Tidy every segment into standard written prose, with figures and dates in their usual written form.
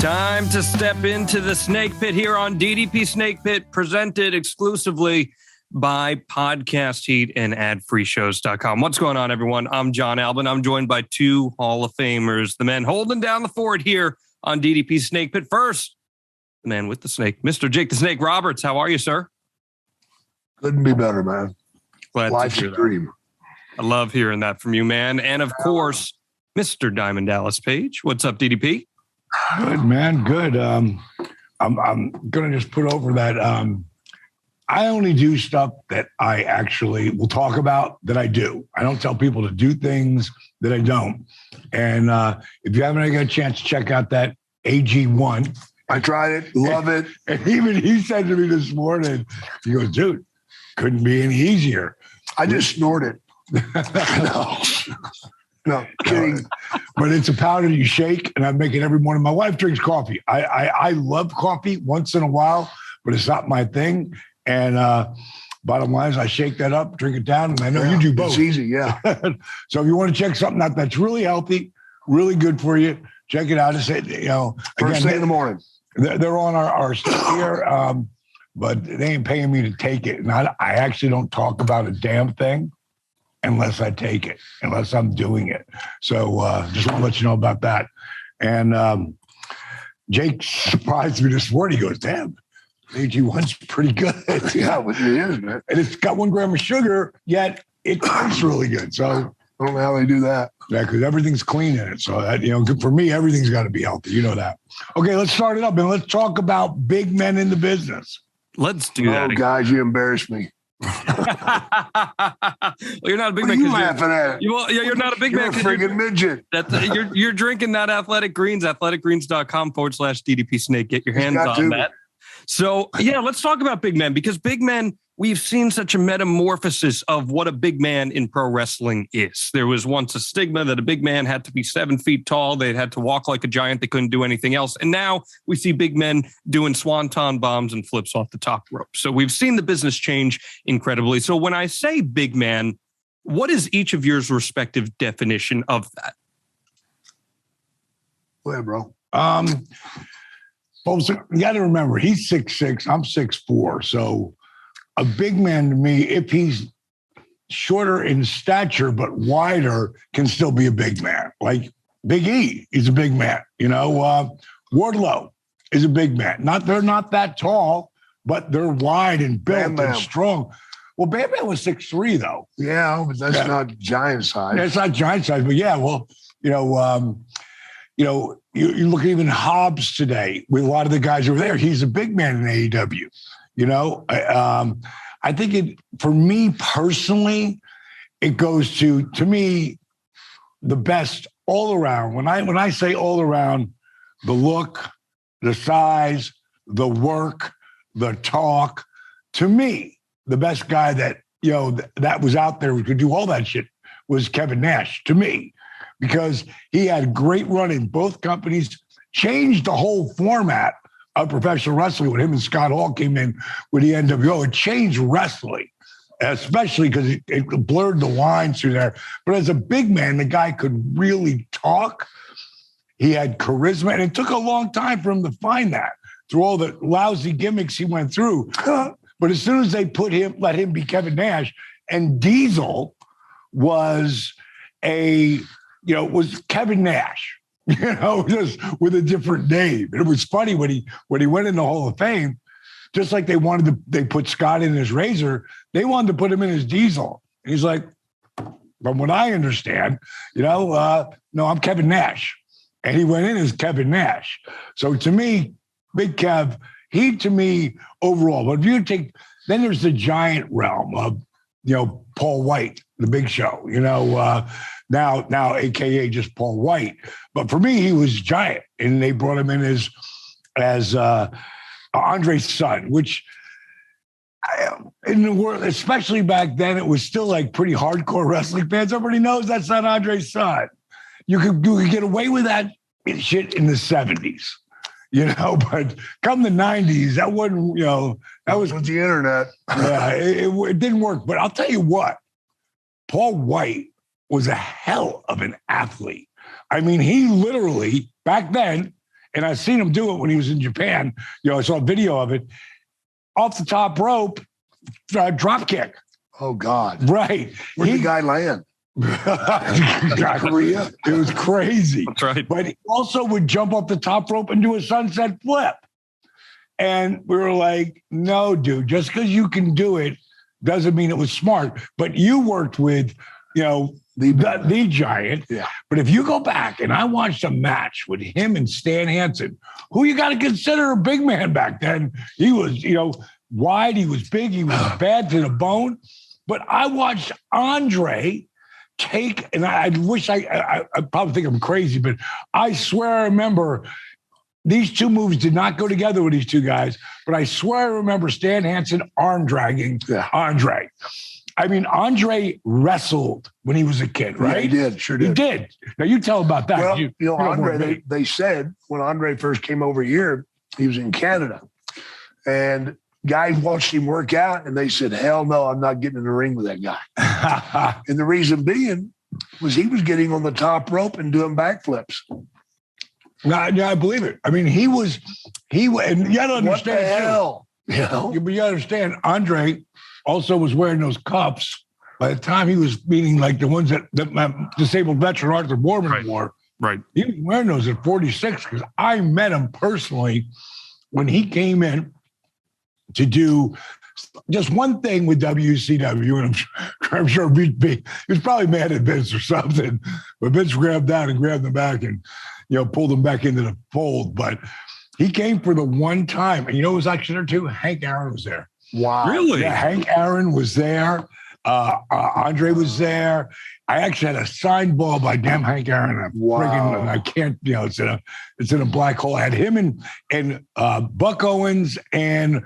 Time to step into the snake pit here on DDP Snake Pit, presented exclusively by Podcast Heat and adfreeshows.com. What's going on, everyone? I'm John Albin. I'm joined by two Hall of Famers, the men holding down the fort here on DDP Snake Pit. First, the man with the snake, Mr. Jake the Snake Roberts. How are you, sir? Couldn't be better, man. Glad Life's to hear a dream. that. I love hearing that from you, man. And of course, Mr. Diamond Dallas Page. What's up, DDP? Good, man. Good. I'm going to just put over that. I only do stuff that I actually will talk about that I do. I don't tell people to do things that I don't. And if you haven't got a chance to check out that AG1. I tried it. Love it. And even he said to me this morning, he goes, dude, couldn't be any easier. I just snorted. No, kidding. But it's a powder you shake, and I make it every morning. My wife drinks coffee. I love coffee once in a while, but it's not my thing. And bottom line is I shake that up, drink it down, and I know you do both. It's easy, yeah. So if you want to check something out that's really healthy, really good for you, check it out. It's, First thing in the morning. They're on our stuff here, but they ain't paying me to take it. And I actually don't talk about a damn thing unless I take it, unless I'm doing it. So just want to let you know about that. And Jake surprised me this morning. He goes, damn, AG1's pretty good. Yeah, it is, man. And it's got 1 gram of sugar, yet it tastes really good. So I don't know how they do that. yeah, because everything's clean in it. So that, good for me, everything's got to be healthy. You know that. Okay, let's start it up and let's talk about big men in the business. Let's do that. Oh, guys, you embarrass me. Well, you're not a big What are man. you laughing at? You're not a big You're man. a friggin' midget. You're drinking that Athletic Greens, athleticgreens.com/DDP Snake. Get your hands on that. So, yeah, let's talk about big men, because big men, we've seen such a metamorphosis of what a big man in pro wrestling is. There was once a stigma that a big man had to be 7 feet tall. They had to walk like a giant. They couldn't do anything else. And now we see big men doing swanton bombs and flips off the top rope. So we've seen the business change incredibly. So when I say big man, what is each of your respective definition of that? Go ahead, bro. Folks, you got to remember, he's 6'6", I'm 6'4". So a big man to me, if he's shorter in stature but wider, can still be a big man. Like Big E, he's a big man. Wardlow is a big man. They're not that tall, but they're wide and built and strong. Well, Bam Bam was 6'3", though. Yeah, but that's not giant size. Yeah, it's not giant size, but yeah, well, you look at even Hobbs today with a lot of the guys over there. He's a big man in AEW. I think for me personally, it goes to me, the best all around. When I say all around, the look, the size, the work, the talk, to me, the best guy that was out there who could do all that shit was Kevin Nash, to me, because he had great run in both companies, changed the whole format of professional wrestling when him and Scott Hall came in with the NWO. It changed wrestling, especially because it blurred the lines through there. But as a big man, the guy could really talk. He had charisma, and it took a long time for him to find that through all the lousy gimmicks he went through. But as soon as they let him be Kevin Nash, and Diesel was was Kevin Nash. Just with a different name. And it was funny when he went in the Hall of Fame, just like they put Scott in his Razor, they wanted to put him in his Diesel. And he's like, from what I understand, no, I'm Kevin Nash. And he went in as Kevin Nash. So to me, Big Kev, he to me overall, but if you take, then there's the giant realm of, Paul White, the Big Show, now AKA just Paul White. But for me, he was giant, and they brought him in as Andre's son, which in the world, especially back then, it was still like pretty hardcore wrestling fans. Everybody knows that's not Andre's son. You could get away with that shit in the 70s. But come the 90s, that wasn't, that was with the internet. Yeah, it didn't work. But I'll tell you what, Paul White was a hell of an athlete. I mean, he literally, back then, and I've seen him do it when he was in Japan. I saw a video of it. Off the top rope, drop kick. Oh, God. Right. Where'd the guy land? Korea. It was crazy. That's right. But he also would jump off the top rope and do a sunset flip. And we were like, no, dude, just because you can do it doesn't mean it was smart. But you worked with, the Giant. Yeah. But if you go back and I watched a match with him and Stan Hansen, who you got to consider a big man back then. He was, wide, he was big, he was bad to the bone. But I watched Andre take, and I wish I probably think I'm crazy, but I swear I remember these two moves did not go together with these two guys, but I swear I remember Stan Hansen arm dragging Andre. I mean, Andre wrestled when he was a kid, right? Yeah, he did. Sure did. He did. Now you tell about that. Well, Andre, they said when Andre first came over here, he was in Canada. And guys watched him work out, and they said, hell no, I'm not getting in the ring with that guy. And the reason being was he was getting on the top rope and doing backflips. I believe it. I mean, he and you got to understand. What the hell? But you understand, Andre also was wearing those cuffs by the time he was meeting like the ones that my disabled veteran Arthur Borman wore. Right. He was wearing those at 46 because I met him personally when he came in to do just one thing with WCW. And I'm sure he was probably mad at Vince or something, but Vince grabbed that and grabbed him back and, pulled him back into the fold. But he came for the one time. And who was actually there too? Hank Aaron was there. Wow. Really? Yeah, Hank Aaron was there. Andre was there. I actually had a signed ball by damn Hank Aaron. Wow. I can't, it's in a black hole. I had him and Buck Owens and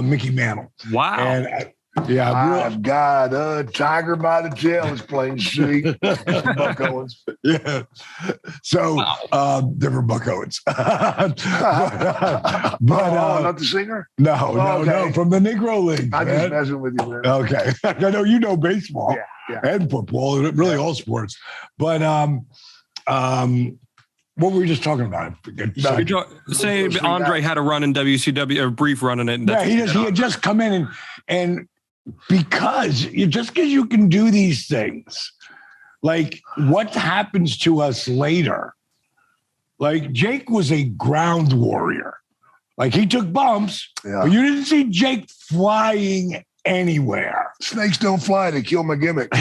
Mickey Mantle. Wow. And I've got a tiger by the tail. It's plain see. Buck Owens. Yeah. So different Buck Owens. but not the singer? No, from the Negro League. I'm just messing with you, man. Okay. I know you know baseball and football and really all sports. But what were we just talking about? Say Andre had a run in WCW, a brief run in it. Yeah, he had just come in and because you can do these things, like what happens to us later? Like Jake was a ground warrior. Like he took bumps, but you didn't see Jake flying anywhere. Snakes don't fly. They kill my gimmick.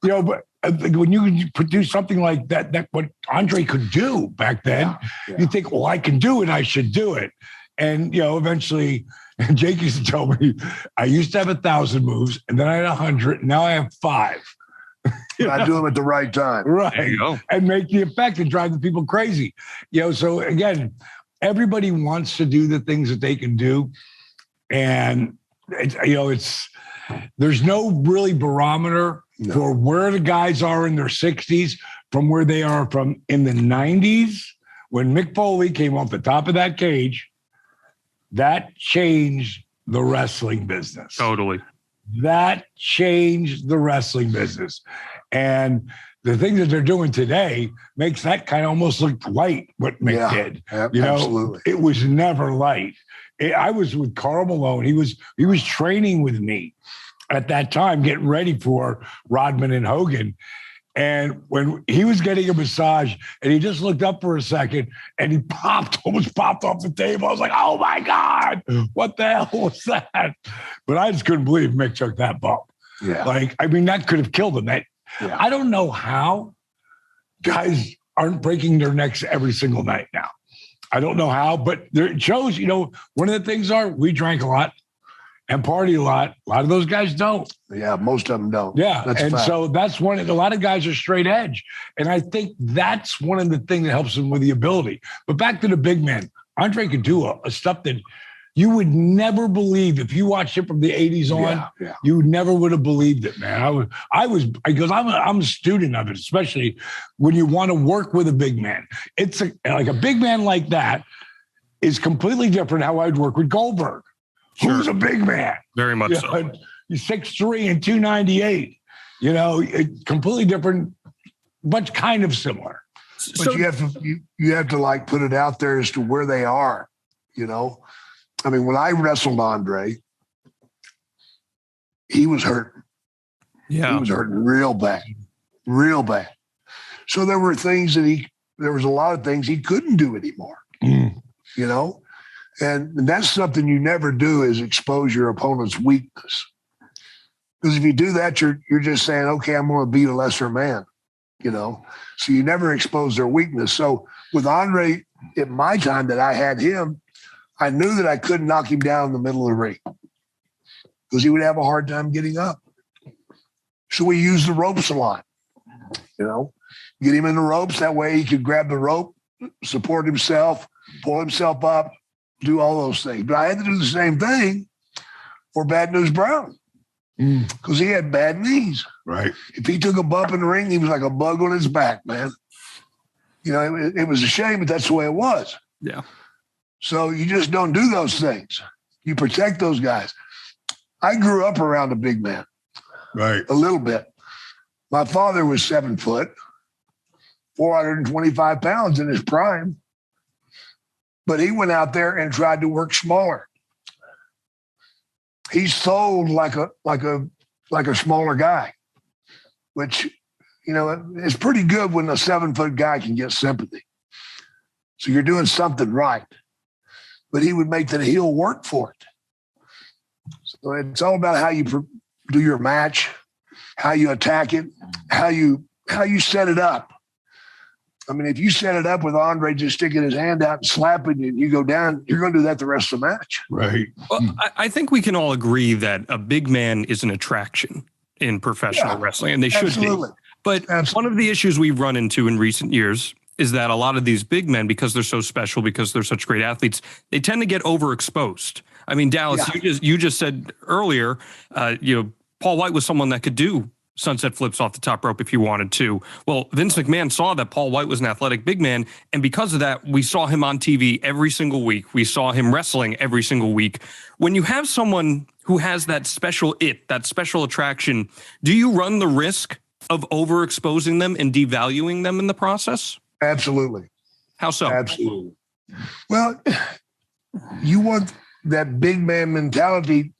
But when you produce something like that what Andre could do back then, you think, well, I can do it. I should do it. And, eventually Jake used to tell me I used to have 1,000 moves and then I had 100. And now I have 5. I do them at the right time. Right. There you go. And make the effect and drive the people crazy. So again, everybody wants to do the things that they can do. And there's no really barometer for where the guys are in their 60s from where they are from in the 90s. When Mick Foley came off the top of that cage, that changed the wrestling business. Totally. That changed the wrestling business. And the things that they're doing today makes that kind of almost look light, what Mick did. Absolutely. It was never light. I was with Karl Malone. He was training with me at that time, getting ready for Rodman and Hogan. And when he was getting a massage and he just looked up for a second and he almost popped off the table. I was like, oh my God, what the hell was that? But I just couldn't believe Mick took that bump. Yeah. That could have killed him. I don't know how guys aren't breaking their necks every single night now. I don't know how, but it shows, one of the things we drank a lot and party a lot. A lot of those guys don't. Yeah, most of them don't. Yeah, so that's a lot of guys are straight edge. And I think that's one of the things that helps them with the ability. But back to the big man, Andre could do a stuff that you would never believe if you watched it from the 80s on. Yeah. You never would have believed it, man. Because I'm a student of it, especially when you want to work with a big man. It's like a big man like that is completely different how I'd work with Goldberg. Sure. Who's a big man? Very much so. He's 6'3" and 298. Completely different, but kind of similar. But you have to like put it out there as to where they are, you know. I mean, when I wrestled Andre, he was hurting. Yeah. He was hurting real bad, real bad. So there were things that there was a lot of things he couldn't do anymore, you know? And that's something you never do is expose your opponent's weakness. Because if you do that, you're just saying, okay, I'm going to beat a lesser man, you know? So you never expose their weakness. So with Andre, at my time that I had him, I knew that I couldn't knock him down in the middle of the ring because he would have a hard time getting up. So we used the ropes a lot, you know, get him in the ropes. That way he could grab the rope, support himself, pull himself up, do all those things. But I had to do the same thing for Bad News Brown because he had bad knees. Right. If he took a bump in the ring, he was like a bug on his back, man. You know, it was a shame, but that's the way it was. Yeah. So you just don't do those things. You protect those guys. I grew up around a big man. Right. A little bit. My father was 7 foot, 425 pounds in his prime. But he went out there and tried to work smaller. He sold like a smaller guy, which, you know, it's pretty good when a 7 foot guy can get sympathy. So you're doing something right. But he would make the heel work for it. So it's all about how you do your match, how you attack it, how you set it up. I mean, if you set it up with Andre just sticking his hand out and slapping you and you go down, you're going to do that the rest of the match. Right. Well, I think we can all agree that a big man is an attraction in professional wrestling, and they should be. But one of the issues we've run into in recent years is that a lot of these big men, because they're so special, because they're such great athletes, they tend to get overexposed. I mean, Dallas, you just said earlier, Paul White was someone that could do sunset flips off the top rope if he wanted to. Well, Vince McMahon saw that Paul White was an athletic big man, and because of that, we saw him on TV every single week. We saw him wrestling every single week. When you have someone who has that special that special attraction, do you run the risk of overexposing them and devaluing them in the process? Absolutely. How so? Absolutely. Well, you want that big man mentality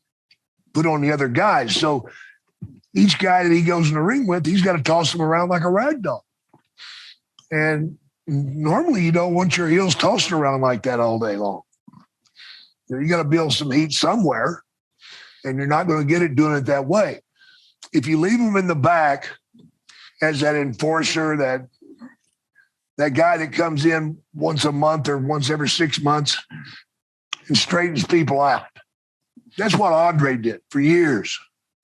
put on the other guys. So each guy that he goes in the ring with, he's got to toss him around like a rag doll. And normally you don't want your heels tossed around like that all day long. You got to build some heat somewhere, and you're not going to get it doing it that way. If you leave them in the back as that enforcer, that guy that comes in once a month or once every 6 months and straightens people out. That's what Andre did for years.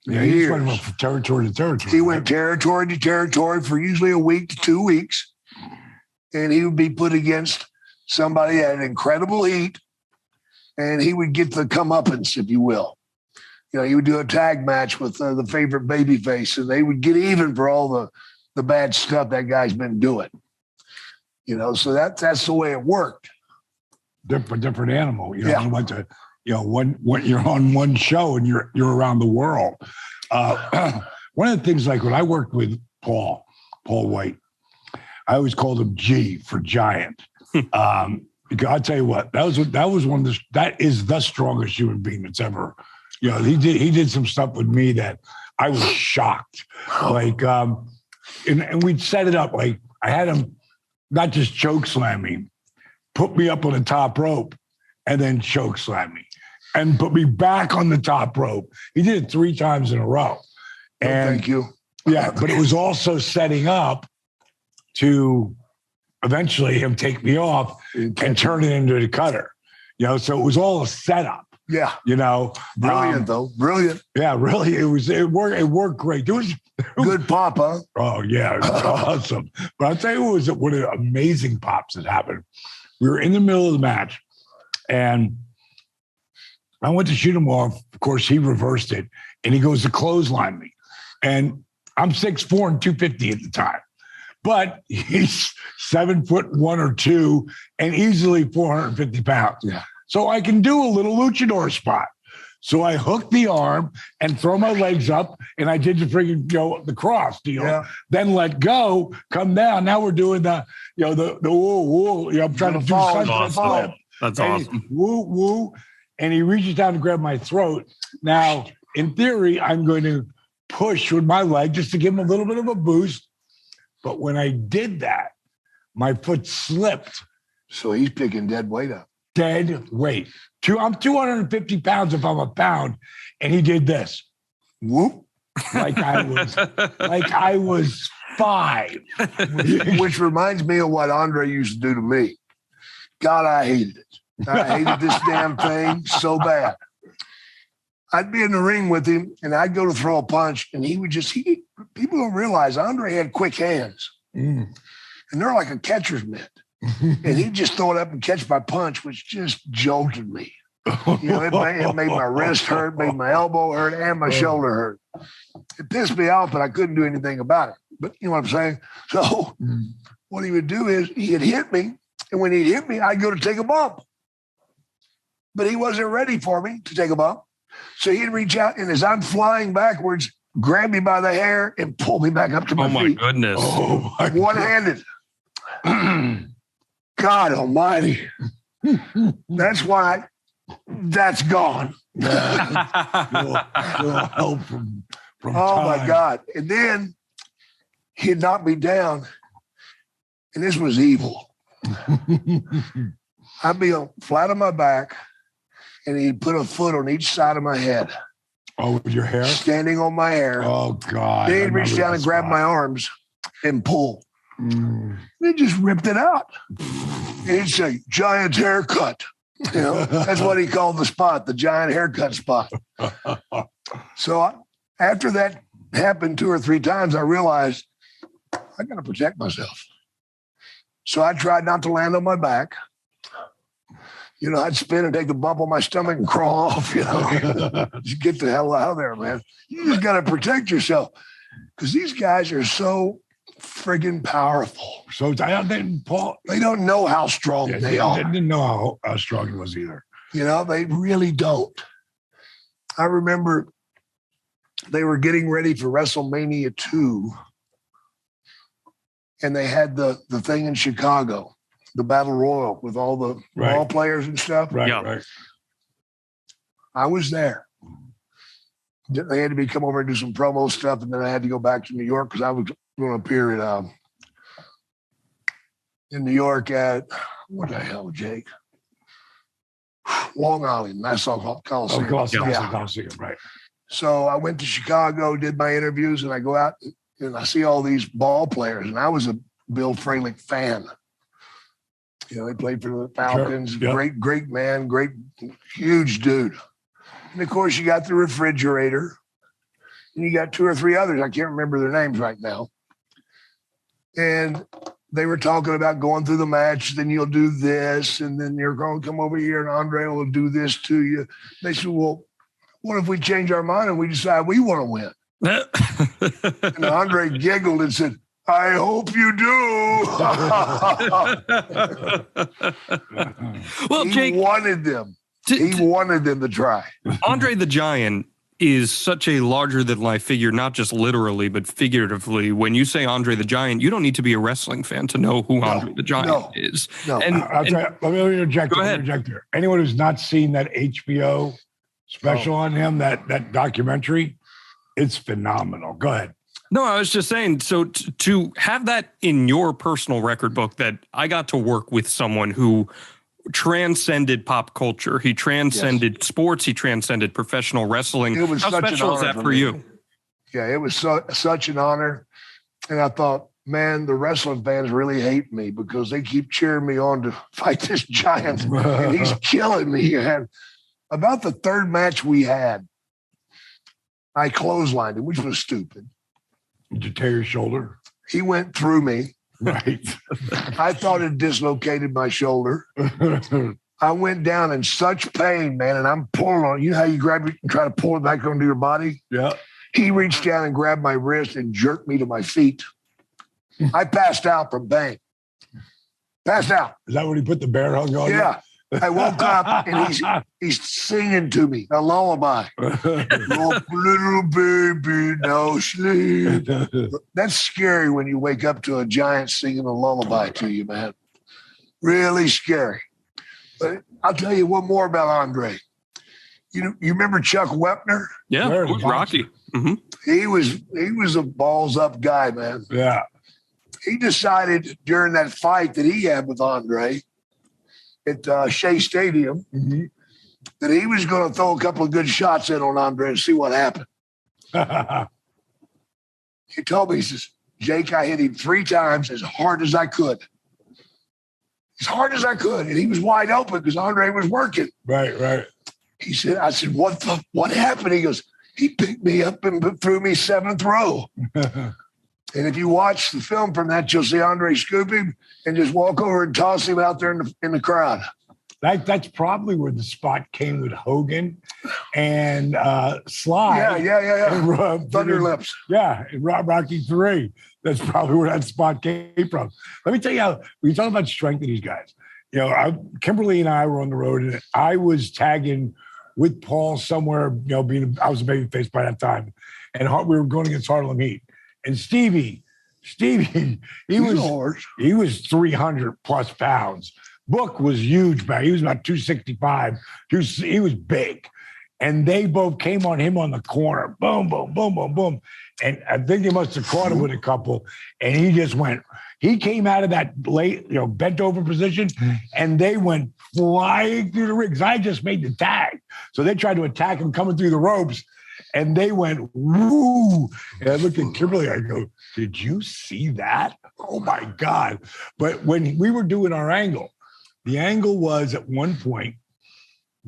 Yeah, he went from territory to territory. He went territory to territory for usually a week to 2 weeks. And he would be put against somebody that had incredible heat. And he would get the comeuppance, if you will. You know, he would do a tag match with the favorite babyface, and they would get even for all the bad stuff that guy's been doing. You know, so that's the way it worked. Different animal. You know, went to, when you're on one show and you're around the world. One of the things, like when I worked with Paul White, I always called him G for giant. Because I'll tell you what, that is the strongest human being that's ever. You know, he did some stuff with me that I was shocked. Like, and we'd set it up. Like I had him not just choke slam me, put me up on the top rope, and then choke slam me, and put me back on the top rope. He did it 3 times in a row. And thank you. Yeah, but it was also setting up to eventually him take me off and turn it into the cutter. You know, so it was all a setup. Yeah. You know. Brilliant, though. Brilliant. Yeah, really. It worked great. It was good pop, huh? Oh, yeah. It was awesome. But I'll tell you what an amazing pops that happened. We were in the middle of the match, and I went to shoot him off. Of course, he reversed it, and he goes to clothesline me. And I'm 6'4" and 250 at the time. But he's 7'1" or 2 and easily 450 pounds. Yeah. So I can do a little luchador spot. So I hooked the arm and throw my legs up, and I did the freaking the cross deal. Yeah. Then let go, come down. Now we're doing the woo woo. I'm trying to do sunset flip. That's awesome. Woo woo, and he reaches down to grab my throat. Now, in theory, I'm going to push with my leg just to give him a little bit of a boost. But when I did that, my foot slipped. So he's picking dead weight up. Dead weight. I'm 250 pounds if I'm a pound, and he did this. Whoop. Like I was 5. Which reminds me of what Andre used to do to me. God, I hated it. I hated this damn thing so bad. I'd be in the ring with him, and I'd go to throw a punch, and he would people don't realize Andre had quick hands. And they're like a catcher's mitt. And he'd just throw it up and catch my punch, which just jolted me. It made my wrist hurt, made my elbow hurt, and my shoulder hurt. It pissed me off, but I couldn't do anything about it. But you know what I'm saying? So what he would do is he'd hit me, and when he'd hit me, I'd go to take a bump. But he wasn't ready for me to take a bump. So he'd reach out, and as I'm flying backwards, grab me by the hair and pull me back up to my feet. Oh, my goodness. One-handed. God almighty. That's why that's gone. Help from oh, time. My God. And then he'd knock me down, and this was evil. I'd be flat on my back, and he'd put a foot on each side of my head. Oh, with your hair? Standing on my hair. Oh, God. Then he'd reach down and grab my arms and pull. He just ripped it out. And he'd say, giant haircut. That's what he called the spot, the giant haircut spot. So after that happened 2 or 3 times, I realized I got to protect myself. So I tried not to land on my back. I'd spin and take a bump on my stomach and crawl off, Just get the hell out of there, man. You just got to protect yourself because these guys are so friggin' powerful. So Paul, they don't know how strong they are. They didn't know how strong he was either. They really don't. I remember they were getting ready for WrestleMania 2, and they had the thing in Chicago, the Battle Royal with all the ball players and stuff. Right. I was there. They had to come over and do some promo stuff, and then I had to go back to New York because I was going to appear in New York at, what the hell, Jake? Long Island, Nassau Coliseum. Coliseum, right. So I went to Chicago, did my interviews, and I go out and I see all these ball players, and I was a Bill Fralick fan. He played for the Falcons. Sure. Yep. Great man, great, huge dude. And, of course, you got the Refrigerator, and you got 2 or 3 others. I can't remember their names right now. And they were talking about going through the match, then you'll do this, and then you're going to come over here, and Andre will do this to you. They said, well, what if we change our mind and we decide we want to win? And Andre giggled and said, I hope you do. Well, Jake wanted them. He wanted them to try. Andre the Giant is such a larger-than-life figure, not just literally, but figuratively. When you say Andre the Giant, you don't need to be a wrestling fan to know who Andre the Giant is. No. Let me interject. Go ahead. There. Anyone who's not seen that HBO special on him, that documentary, it's phenomenal. Go ahead. No, I was just saying, so to have that in your personal record book, that I got to work with someone who transcended pop culture. He transcended sports. He transcended professional wrestling. It was How such special an is honor that for you? Yeah, it was such an honor. And I thought, man, the wrestling fans really hate me because they keep cheering me on to fight this giant. And he's killing me. And about the 3rd match we had, I clotheslined him, which was stupid. Did you tear your shoulder? He went through me. Right. I thought it dislocated my shoulder. I went down in such pain, man, and I'm pulling on. You know how you grab it and try to pull it back onto your body? Yeah. He reached down and grabbed my wrist and jerked me to my feet. I passed out from pain. Passed out. Is that when he put the bear hug on you? Yeah. I woke up and he's singing to me a lullaby. Rock, little baby, no sleep. That's scary when you wake up to a giant singing a lullaby to you, man. Really scary. But I'll tell you one more about Andre. You remember Chuck Wepner? Yeah, Rocky. Mm-hmm. He was a balls up guy, man. Yeah. He decided during that fight that he had with Andre at Shea Stadium that he was going to throw a couple of good shots in on Andre and see what happened. He told me, he says, Jake, I hit him 3 times as hard as I could. As hard as I could. And he was wide open because Andre was working. Right. He said, I said, what happened? He goes, he picked me up and threw me 7th row. And if you watch the film from that, you'll see Andre scoop him and just walk over and toss him out there in the crowd. That's probably where the spot came with Hogan and Sly. Yeah. Thunder Lips. Yeah, in Rocky 3. That's probably where that spot came from. Let me tell you how, when you talk about strength of these guys, Kimberly and I were on the road, and I was tagging with Paul somewhere, I was a babyface by that time, and we were going against Harlem Heat. And Stevie, he was 300 plus pounds. Book was huge, man. He was about 265. He was big. And they both came on him on the corner. Boom, boom, boom, boom, boom. And I think they must have caught him with a couple. And he just went. He came out of that late, bent over position, and they went flying through the ring. I just made the tag. So they tried to attack him coming through the ropes. And they went, woo. And I looked at Kimberly, I go, did you see that? Oh, my God. But when we were doing our angle, the angle was at one point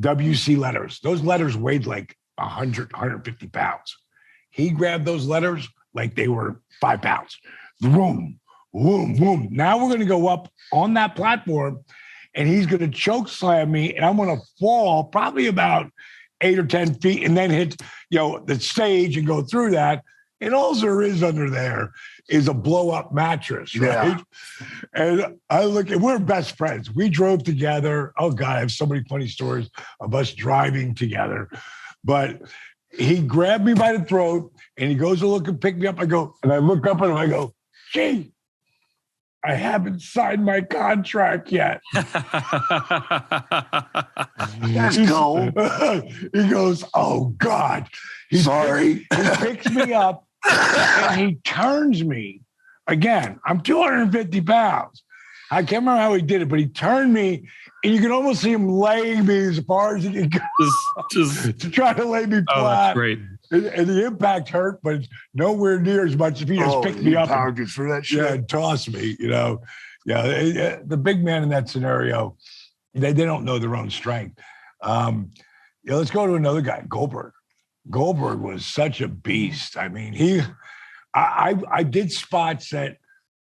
WC letters. Those letters weighed like 100, 150 pounds. He grabbed those letters like they were 5 pounds. Boom, boom, boom. Now we're going to go up on that platform, and he's going to choke slam me, and I'm going to fall probably about 8 or 10 feet and then hit, the stage and go through that. And all there is under there is a blow-up mattress, right? Yeah. And I look, and we're best friends. We drove together. Oh, God, I have so many funny stories of us driving together. But he grabbed me by the throat, and he goes to look and pick me up. And I look up at him, I go, gee, I haven't signed my contract yet. That's cold. He goes, oh, God. Sorry. He picks me up, and he turns me. Again, I'm 250 pounds. I can't remember how he did it, but he turned me, and you can almost see him laying me as far as he can go just to try to lay me flat. Oh, that's great. And the impact hurt, but it's nowhere near as much if he just picked me up and for that shit. Yeah, and tossed me, Yeah, the big man in that scenario, they don't know their own strength. Let's go to another guy, Goldberg. Goldberg was such a beast. I mean, I did spots that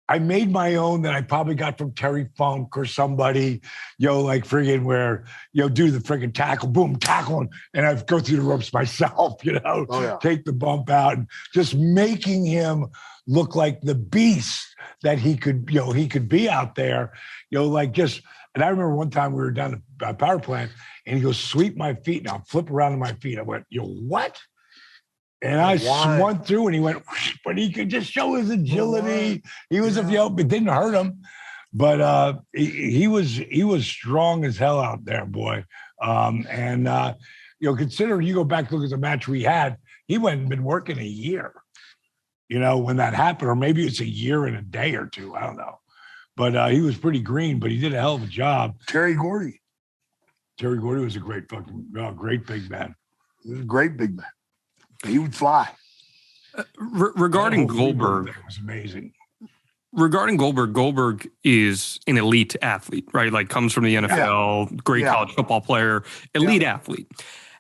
I made my own that I probably got from Terry Funk or somebody, like friggin' where, do the friggin' tackle, boom, tackle, and I go through the ropes myself, take the bump out, and just making him look like the beast that he could be out there, and I remember one time we were down at the power plant, and he goes, sweep my feet, and I'll flip around on my feet. I went, what? And I swung through, and he went, but he could just show his agility. He was it didn't hurt him, but he was strong as hell out there, boy. Consider you go back look at the match we had. He went and been working a year, when that happened, or maybe it's a year and a day or two. I don't know, but he was pretty green, but he did a hell of a job. Terry Gordy was a great big man. He was a great big man. He would fly. Regarding Goldberg, that was amazing. Regarding Goldberg is an elite athlete, right? Like comes from the NFL, great college football player, elite athlete.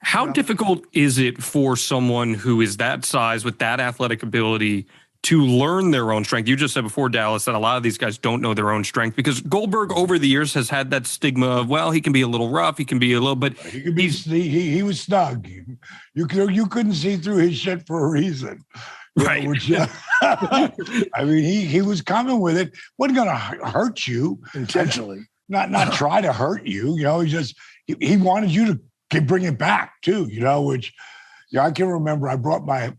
How difficult is it for someone who is that size with that athletic ability to learn their own strength? You just said before, Dallas, that a lot of these guys don't know their own strength because Goldberg over the years has had that stigma of, well, he can be a little rough, he can be a little bit. He was snug. You couldn't see through his shit for a reason. Right. I mean, he was coming with it. Wasn't going to hurt you intentionally. not try to hurt you. You know, he wanted you to bring it back too. You know, which I can remember. I brought my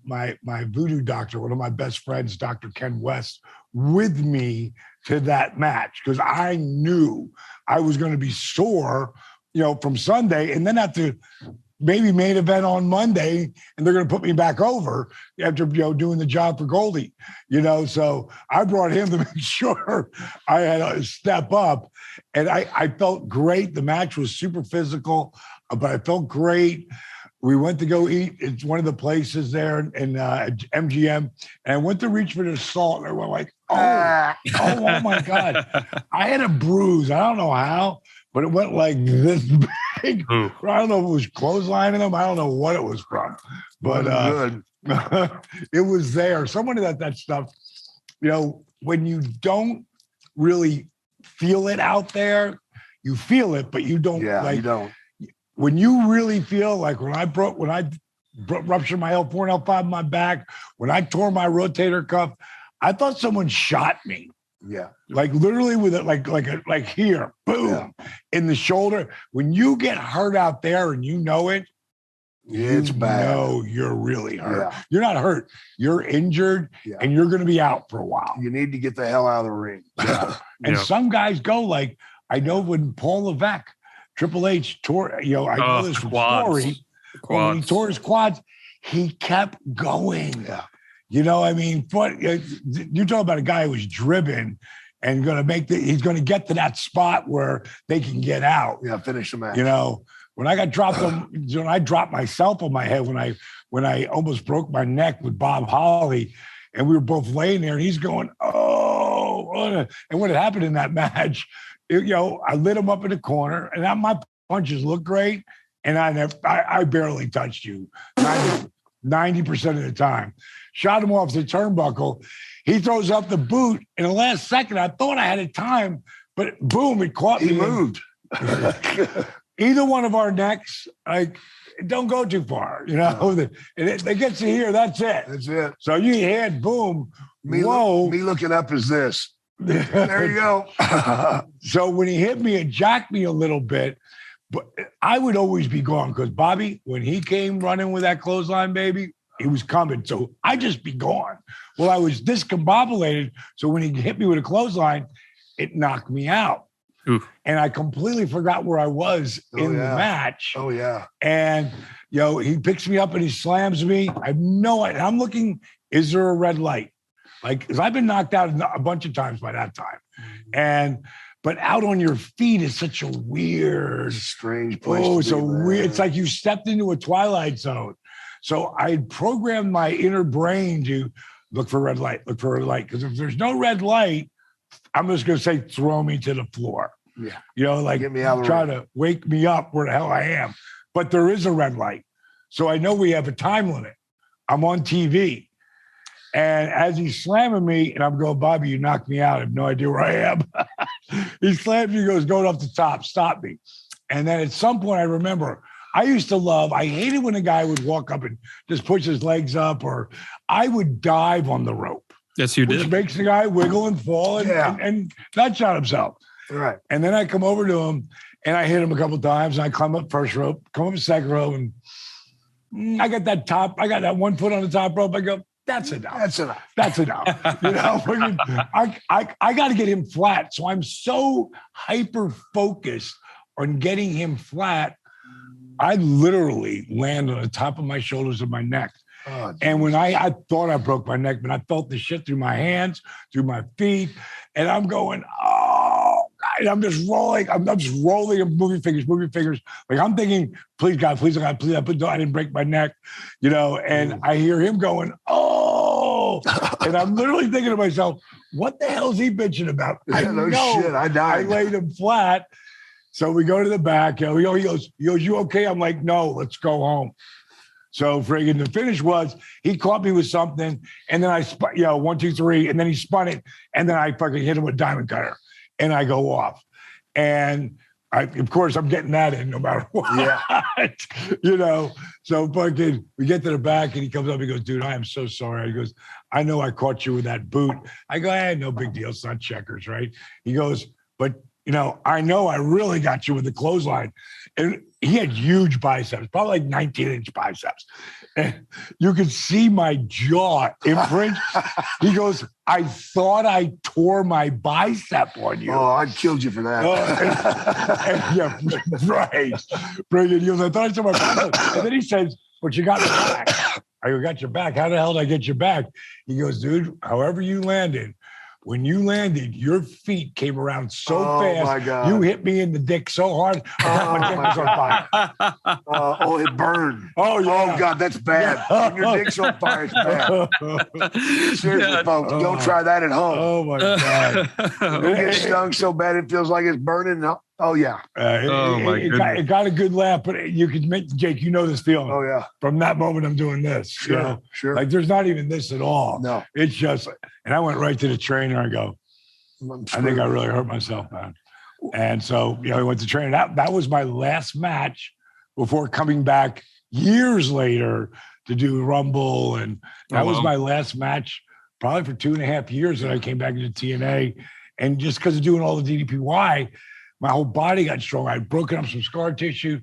voodoo doctor, one of my best friends, Dr. Ken West, with me to that match because I knew I was going to be sore, you know, from Sunday, and then have to maybe main event on Monday, and they're going to put me back over after, you know, doing the job for Goldie, you know. So I brought him to make sure I had to step up, and I felt great. The match was super physical, but I felt great. We went to go eat. It's one of the places there in MGM, and I went to reach for the salt, and I went like, oh my God. I had a bruise. I don't know how, but it went like this big. I don't know if it was clotheslining them. I don't know what it was from, but it was there. Somebody that stuff, you know, when you don't really feel it out there, you feel it, but you don't. Yeah, you don't. When you really feel like when I ruptured my L4 and L5 in my back, when I tore my rotator cuff, I thought someone shot me. Yeah. Like literally with it, like here, boom, in the shoulder. When you get hurt out there and you know it, it's bad. You know you're really hurt. Yeah. You're not hurt. You're injured, and you're going to be out for a while. You need to get the hell out of the ring. Yeah. And some guys go like, I know when Paul Levesque, Triple H tore, you know, I know this from story. When he tore his quads, he kept going. Yeah. You know, I mean, you're talking about a guy who was driven and he's going to get to that spot where they can get out. Yeah, finish the match. You know, when I got dropped when I dropped myself on my head, when I almost broke my neck with Bob Holly, and we were both laying there, and he's going, oh, and what had happened in that match, you know, I lit him up in the corner, and my punches looked great, and I barely touched you 90% of the time. Shot him off the turnbuckle. He throws up the boot. In the last second, I thought I had a time, but boom, it caught me. He moved. Either one of our necks, like, don't go too far. You know, they get to here, that's it. That's it. So you hit, boom. Me looking up is this. There you go. So when he hit me, it jacked me a little bit, but I would always be gone because Bobby, when he came running with that clothesline, baby, he was coming. So I'd just be gone. Well, I was discombobulated. So when he hit me with a clothesline, it knocked me out. Oof. And I completely forgot where I was in the match. Oh, yeah. And, you know, he picks me up and he slams me. I have no idea. I'm looking, is there a red light? Like, because I've been knocked out a bunch of times by that time. But out on your feet is such a weird, strange place. Oh, so weird. It's like you stepped into a twilight zone. So I programmed my inner brain to look for a red light, look for a red light. Because if there's no red light, I'm just going to say, throw me to the floor. Yeah. You know, like get me out of try to wake me up where the hell I am. But there is a red light. So I know we have a time limit. I'm on TV. And as he's slamming me, and I'm going, Bobby, you knocked me out. I have no idea where I am. He slams me, he goes, going off the top, stop me. And then at some point, I remember, I hated when a guy would walk up and just push his legs up, or I would dive on the rope. Yes, you did. Which makes the guy wiggle and fall and not shot himself. Right. And then I come over to him, and I hit him a couple of times, and I climb up first rope, come up second rope, and I got that 1 foot on the top rope. I go, that's enough. That's enough. That's enough. You know, I got to get him flat. So I'm so hyper focused on getting him flat. I literally land on the top of my shoulders and my neck. Oh, and when I thought I broke my neck, but I felt the shit through my hands, through my feet, and I'm going, oh, and I'm just rolling. I'm just rolling and moving fingers. Like I'm thinking, please God, please God, please God, I didn't break my neck, you know. And I hear him going, oh, and I'm literally thinking to myself, what the hell is he bitching about? I know shit, I died. I laid him flat. So we go to the back. He goes, you okay? I'm like, no, let's go home. So friggin' the finish was he caught me with something, and then I spun, 1, 2, 3, and then he spun it, and then I fucking hit him with diamond cutter, and I go off. And of course, I'm getting that in no matter what. Yeah. You know, so fucking we get to the back, and he comes up, he goes, dude, I am so sorry. He goes, I know I caught you with that boot. I go, no big deal. It's not checkers, right? He goes, but I know I really got you with the clothesline. And he had huge biceps, probably like 19-inch biceps. And you could see my jaw imprint. He goes, I thought I tore my bicep on you. Oh, I killed you for that. Yeah, right. Brilliant. He goes, I thought I tore my bicep. And then he says, but you got my back. I got your back. How the hell did I get your back? He goes, dude, however you landed, when you landed, your feet came around so fast. My God. You hit me in the dick so hard. My dick was on fire. It burned. Oh, yeah. Oh, God, that's bad. When your dick's on fire, it's bad. Seriously, folks, don't try that at home. Oh, my God. You get stung so bad it feels like it's burning. Oh, yeah. It got a good laugh, but you could make, Jake, you know this feeling. Oh, yeah. From that moment, I'm doing this. Sure. Like, there's not even this at all. No. It's just, and I went right to the trainer. I go, I think I really hurt myself, man. And so, I went to train. That was my last match before coming back years later to do Rumble. And that was my last match probably for 2.5 years that I came back into TNA. And just because of doing all the DDPY, my whole body got strong. I'd broken up some scar tissue.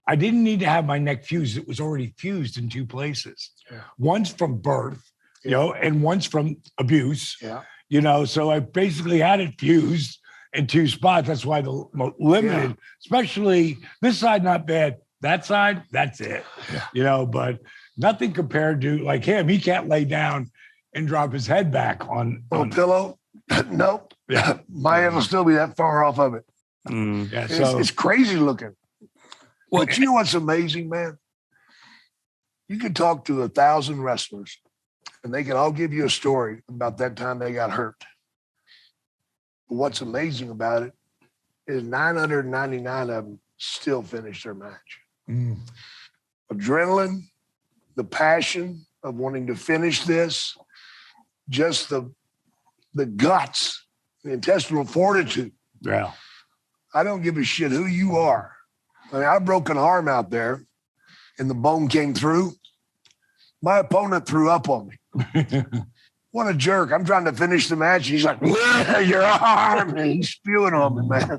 I didn't need to have my neck fused. It was already fused in 2 places. Yeah. Once from birth, and once from abuse. Yeah. So I basically had it fused in 2 spots. That's why the limited, especially this side, not bad. That side, that's it. Yeah. But nothing compared to like him. He can't lay down and drop his head back on a pillow. Nope. Yeah. My head will still be that far off of it. Yeah, it's crazy looking. Well, but you know what's amazing, man? You can talk to 1,000 wrestlers and they can all give you a story about that time they got hurt. But what's amazing about it is 999 of them still finish their match. Adrenaline, the passion of wanting to finish this, just the guts, the intestinal fortitude. Yeah. I don't give a shit who you are. I mean, I broke an arm out there and the bone came through. My opponent threw up on me. What a jerk. I'm trying to finish the match. He's like, your arm. And he's spewing on me, man.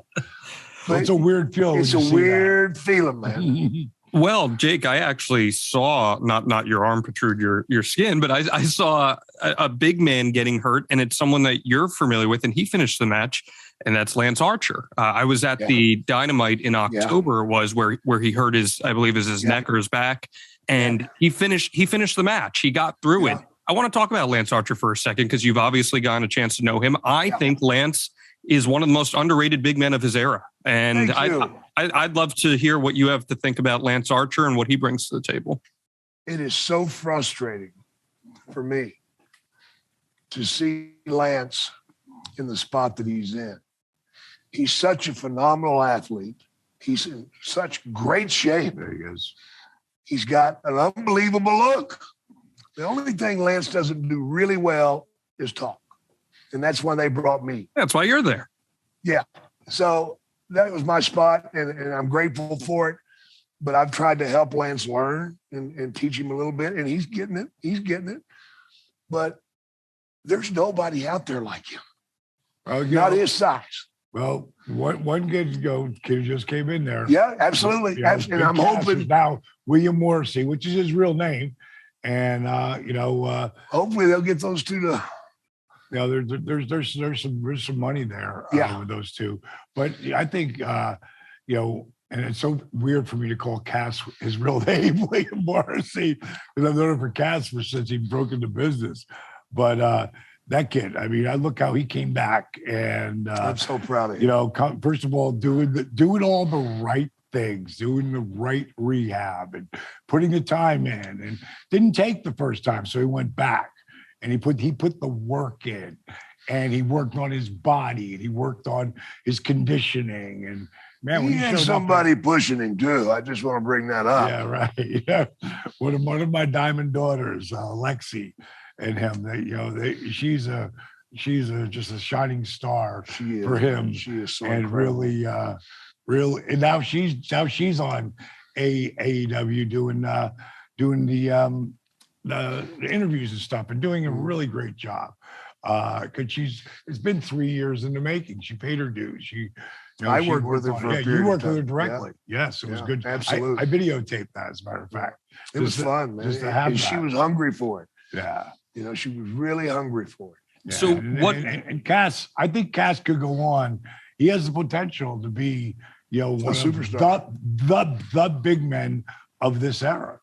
It's a weird feeling. It's a weird feeling, man. Well, Jake, I actually saw not your arm protrude your skin, but I saw a big man getting hurt, and it's someone that you're familiar with, and he finished the match, and that's Lance Archer. I was at the Dynamite in October, was where he hurt his neck or his back, and he finished the match. He got through it. I want to talk about Lance Archer for a second because you've obviously gotten a chance to know him. I think Lance is one of the most underrated big men of his era, and I'd love to hear what you have to think about Lance Archer and what he brings to the table. It is so frustrating for me to see Lance in the spot that he's in. He's such a phenomenal athlete. He's in such great shape. There he is. He's got an unbelievable look. The only thing Lance doesn't do really well is talk. And that's why they brought me. That's why you're there. Yeah. So that was my spot, and I'm grateful for it. But I've tried to help Lance learn and teach him a little bit, and he's getting it. He's getting it. But there's nobody out there like him. Not his size. Well, one kid just came in there. Yeah, absolutely. And I'm hoping now William Morrissey, which is his real name, and hopefully they'll get those two to. There's some money there with those two, but I think and it's so weird for me to call Cass his real name, William Morrissey, because I've known him for Cass since he broke into business. But that kid, I mean, I look how he came back, and I'm so proud of him. First of all, doing all the right things, doing the right rehab, and putting the time in, and didn't take the first time, so he went back. And he put the work in, and he worked on his body, and he worked on his conditioning. And man, when he had somebody pushing him too. I just want to bring that up. Yeah, right. Yeah, one of my diamond daughters, Lexi, and him. She's just a shining star for him. She is so and incredible. really, and now she's on AEW doing the interviews and stuff, and doing a really great job. Because it's been 3 years in the making. She paid her dues. I worked with her for a period you worked of time. with her directly. Yeah. Yes, it was good. Absolutely. I videotaped that, as a matter of fact. It was fun, man. Just to have and she was hungry for it. Yeah. She was really hungry for it. Yeah. So and Cass, I think Cass could go on. He has the potential to be, one of superstar. the big men of this era.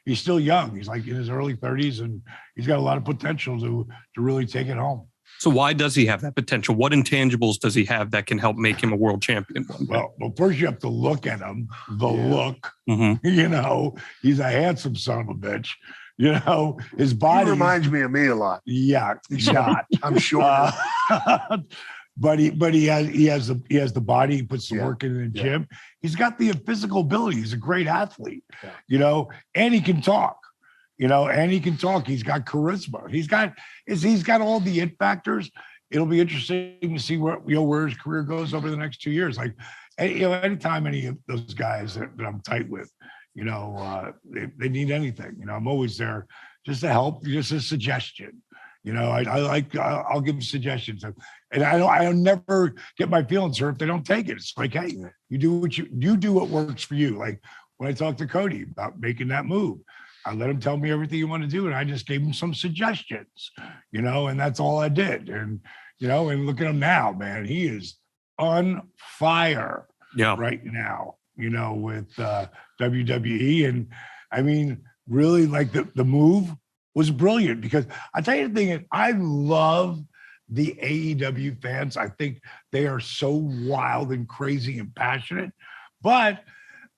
He's still young. He's like in his early 30s, and he's got a lot of potential to really take it home. So why does he have that potential? What intangibles does he have that can help make him a world champion? Well, first you have to look at him, look. Mm-hmm. He's a handsome son of a bitch. His body He reminds me of me a lot. Yeah, he's not. I'm sure. But he has the body. He puts the work in the gym. He's got the physical ability. He's a great athlete. And he can talk. He's got charisma. He's got all the it factors. It'll be interesting to see where his career goes over the next 2 years. Like, anytime any of those guys that I'm tight with, they need anything. I'm always there just to help, just a suggestion. I'll give suggestions, and I'll never get my feelings hurt if they don't take it. It's like, hey, you do what works for you. Like when I talked to Cody about making that move, I let him tell me everything you want to do, and I just gave him some suggestions, and that's all I did. And and look at him now, man. He is on fire right now, with WWE. And I mean, really, like the move was brilliant, because I tell you the thing is, I love the AEW fans. I think they are so wild and crazy and passionate, but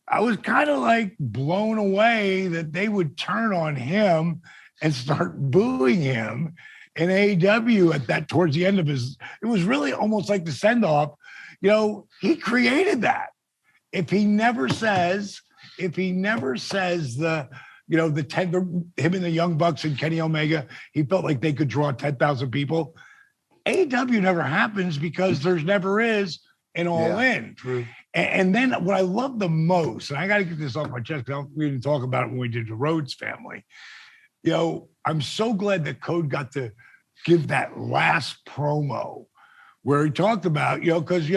I was kind of like blown away that they would turn on him and start booing him in AEW at that towards the end of his. It was really almost like the send off. He created that. If he never says him and the Young Bucks and Kenny Omega, he felt like they could draw 10,000 people. AEW never happens because there's never is an All In. True. And then what I love the most, and I got to get this off my chest because we didn't talk about it when we did the Rhodes family. I'm so glad that Code got to give that last promo where he talked about, because,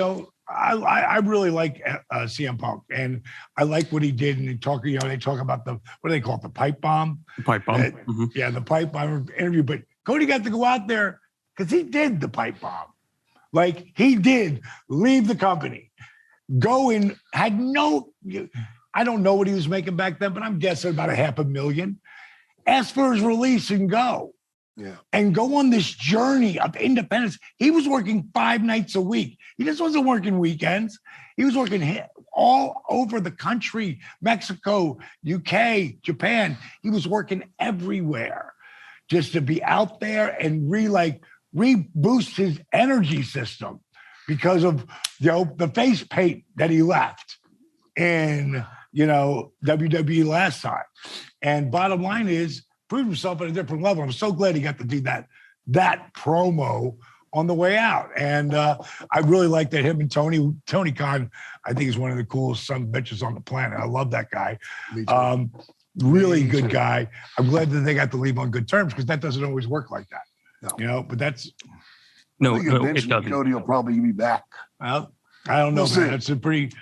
I really like CM Punk, and I like what he did. And they talk about what do they call it? The pipe bomb? The pipe bomb. Yeah, the pipe bomb interview. But Cody got to go out there because he did the pipe bomb. Like, he did leave the company, go in, I don't know what he was making back then, but I'm guessing about $500,000. Ask for his release and go. Yeah. And go on this journey of independence. He was working 5 nights a week. He just wasn't working weekends. He was working all over the country, Mexico, UK, Japan. He was working everywhere just to be out there and reboost his energy system because of the face paint that he left in WWE last time. And bottom line is, proved himself at a different level. I'm so glad he got to do that promo on the way out. And I really like that him and Tony Khan, I think, is one of the coolest son of bitches on the planet. I love that guy. Really good guy. I'm glad that they got to leave on good terms, because that doesn't always work like that. No. But that's no, it doesn't. Cody will probably be back. Well, I don't know, man. It's a pretty.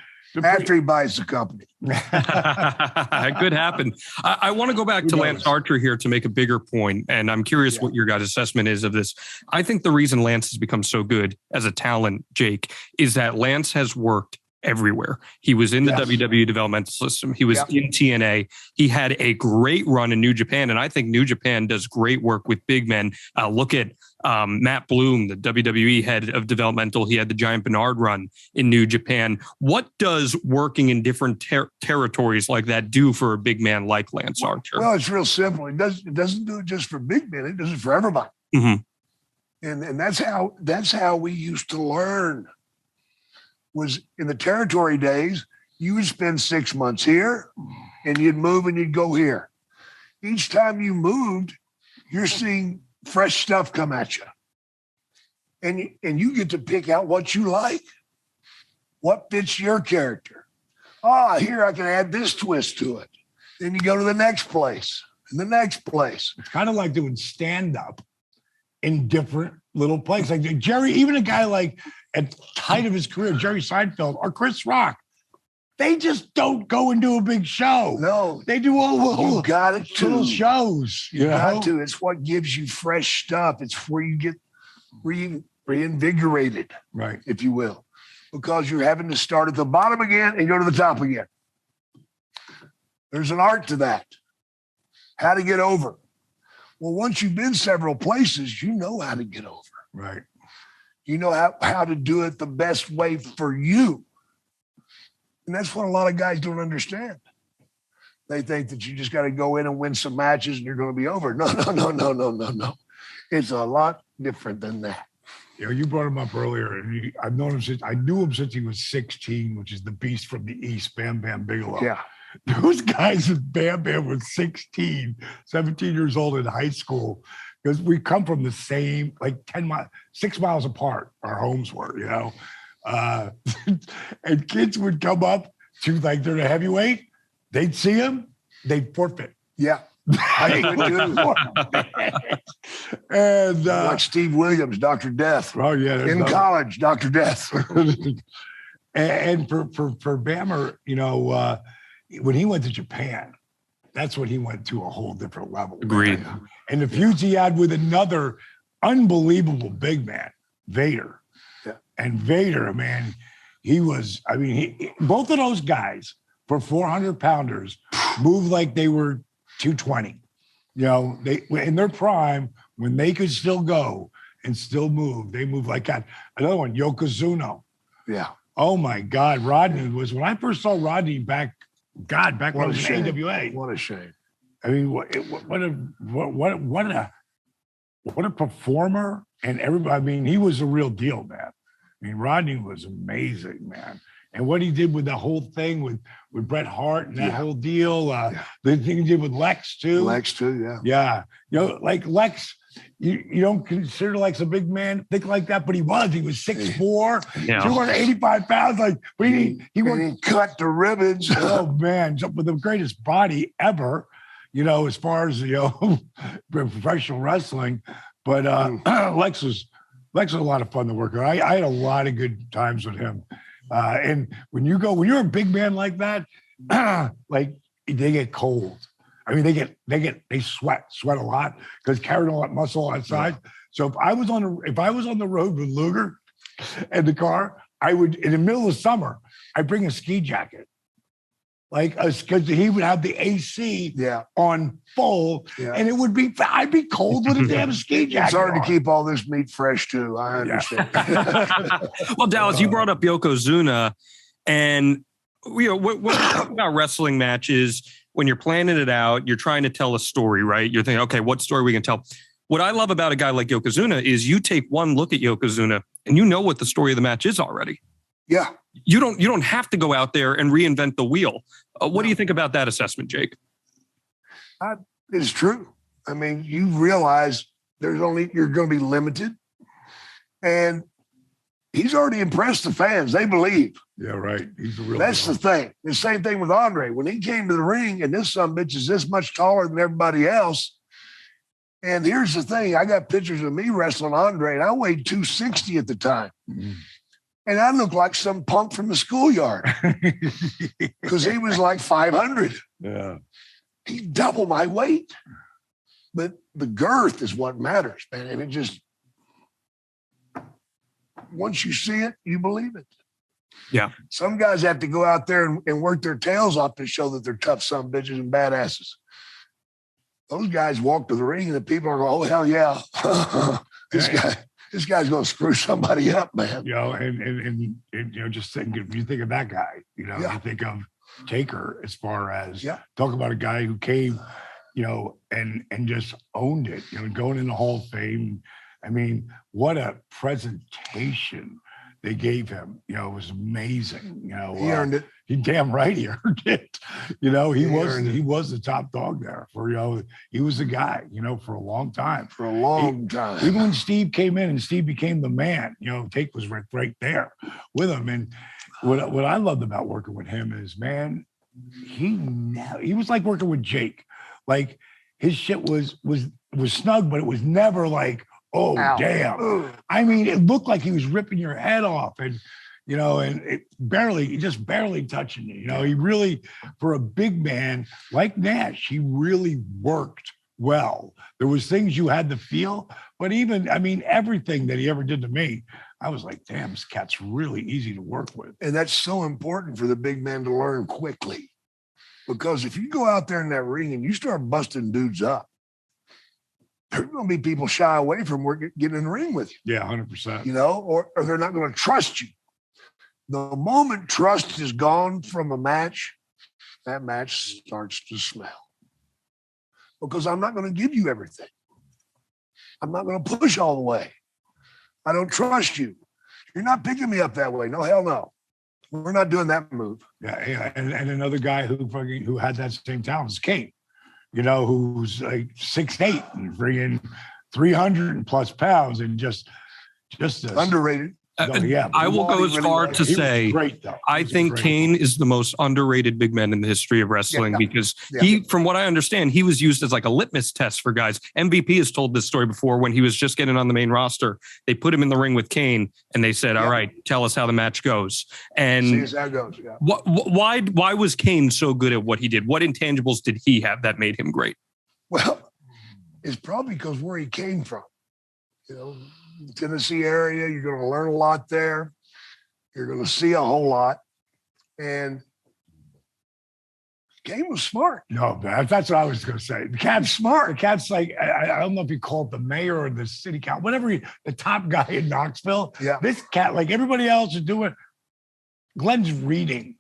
After he buys the company. It could happen. I want to go back to Lance Archer here to make a bigger point, and I'm curious what your guys' assessment is of this. I think the reason Lance has become so good as a talent, Jake, is that Lance has worked everywhere. He was in the WWE developmental system. He was in TNA. He had a great run in New Japan, and I think New Japan does great work with big men. Look at Matt Bloom, the WWE head of developmental. He had the Giant Bernard run in New Japan. What does working in different territories like that do for a big man like Lance Archer? Well, it's real simple. It doesn't do it just for big men. It does it for everybody. Mm-hmm. And that's how we used to learn. Was in the territory days, you would spend 6 months here and you'd move and you'd go here. Each time you moved, you're seeing fresh stuff come at you. And you get to pick out what you like, what fits your character. Here I can add this twist to it. Then you go to the next place and the next place. It's kind of like doing stand-up in different little places. Like Jerry, even a guy like at the height of his career, Jerry Seinfeld or Chris Rock, they just don't go and do a big show. No. They do all little shows. You got to. It's what gives you fresh stuff. It's where you get reinvigorated, right, if you will, because you're having to start at the bottom again and go to the top again. There's an art to that. How to get over. Well, once you've been several places, you know how to get over. Right. You know how to do it the best way for you. And that's what a lot of guys don't understand. They think that you just got to go in and win some matches and you're going to be over. No. It's a lot different than that. You know, you brought him up earlier, and I knew him since he was 16, which is the beast from the East, Bam Bam Bigelow. Yeah. Those guys with Bam Bam was 16, 17 years old in high school, because we come from the same, like 6 miles apart, our homes were, you know. And kids would come up to, like, they're the heavyweight. They'd see him, they'd forfeit. Yeah. I would too. And like Steve Williams, Dr. Death. Oh yeah, in college, Dr. Death. and for Bammer, you know, when he went to Japan, that's when he went to a whole different level. Agreed. And the feuds he had with another unbelievable big man, Vader. Yeah. And Vader, man, he was. I mean, both of those guys for 400-pounders moved like they were 220. You know, they in their prime, when they could still go and still move, they moved like that. Another one, Yokozuna. Yeah. Oh my God, Rodney was, when I first saw Rodney back when I was in AWA. What a shame. I mean, what a performer, and everybody. I mean, he was a real deal, man. I mean, Rodney was amazing, man. And what he did with the whole thing with Bret Hart and that whole deal, the thing he did with Lex too. Lex too, yeah. Yeah. You know, like Lex, you don't consider Lex a big man, think like that, but he was 6'4", 285 pounds. Like, but he cut the ribbons. Oh man, with the greatest body ever, you know, as far as, you know, professional wrestling. But Lex was a lot of fun to work with. I had a lot of good times with him. And when you're a big man like that, like, they get cold. I mean, they sweat a lot because carrying all that muscle outside. Yeah. So if I was on the road with Luger and the car, I would, in the middle of summer, I'd bring a ski jacket. Like, because he would have the AC on full, and I'd be cold with a damn ski jacket. It's hard to keep all this meat fresh too. I understand. Well, Dallas, you brought up Yokozuna, and what about wrestling matches? When you're planning it out, you're trying to tell a story, right? You're thinking, okay, what story we can tell? What I love about a guy like Yokozuna is you take one look at Yokozuna and you know what the story of the match is already. Yeah. You don't have to go out there and reinvent the wheel. What do you think about that assessment, Jake? It's true. I mean, you realize you're going to be limited, and he's already impressed the fans. They believe. Yeah, right. He's a real. That's the thing. The same thing with Andre. When he came to the ring, and this sumbitch is this much taller than everybody else. And here's the thing: I got pictures of me wrestling Andre, and I weighed 260 at the time. Mm-hmm. And I looked like some punk from the schoolyard because he was like 500. Yeah. He's double my weight. But the girth is what matters, man. And it just, once you see it, you believe it. Yeah. Some guys have to go out there and work their tails off to show that they're tough son bitches and badasses. Those guys walk to the ring and the people are going, oh, hell yeah. This guy's going to screw somebody up, man. You know, and you know, just think, if you think of that guy, you know, you think of Taker as far as talk about a guy who came, you know, and just owned it, you know, going in the Hall of Fame. I mean, what a presentation they gave him. You know, it was amazing. You know, he earned it. He damn right he earned it. You know, he was the top dog there for, you know, he was the guy, you know, for a long time. For a long time. Even when Steve came in and Steve became the man, you know, Take was right there with him. And what I loved about working with him is, man, he was like working with Jake. Like, his shit was snug, but it was never like Oh, Ow. damn. Ugh. I mean, it looked like he was ripping your head off and, and it just barely touching you. He really, for a big man like Nash, he really worked well. There was things you had to feel, but even, everything that he ever did to me, I was like, damn, this cat's really easy to work with. And that's so important for the big man to learn quickly. Because if you go out there in that ring and you start busting dudes up, there's going to be people shy away from getting in the ring with you. Yeah, 100%. Or they're not going to trust you. The moment trust is gone from a match, that match starts to smell. Because I'm not going to give you everything. I'm not going to push all the way. I don't trust you. You're not picking me up that way. No, hell no. We're not doing that move. Yeah. And another guy who had that same talent is Kane, who's like 6'8" and bringing 300 plus pounds and just underrated. I will go as far to say, great, though. I think Kane is the most underrated big man in the history of wrestling because he, from what I understand, he was used as like a litmus test for guys. MVP has told this story before when he was just getting on the main roster. They put him in the ring with Kane and they said, all right, tell us how the match goes. And see how it goes. Yeah. Why was Kane so good at what he did? What intangibles did he have that made him great? Well, it's probably because where he came from. Tennessee area, you're going to learn a lot there. You're going to see a whole lot. And Kane was smart. No, that's what I was going to say. The cat's smart. The cat's like, I don't know if you call it the mayor or the city council, whatever, the top guy in Knoxville. Yeah. This cat, like everybody else is doing, Glenn's reading.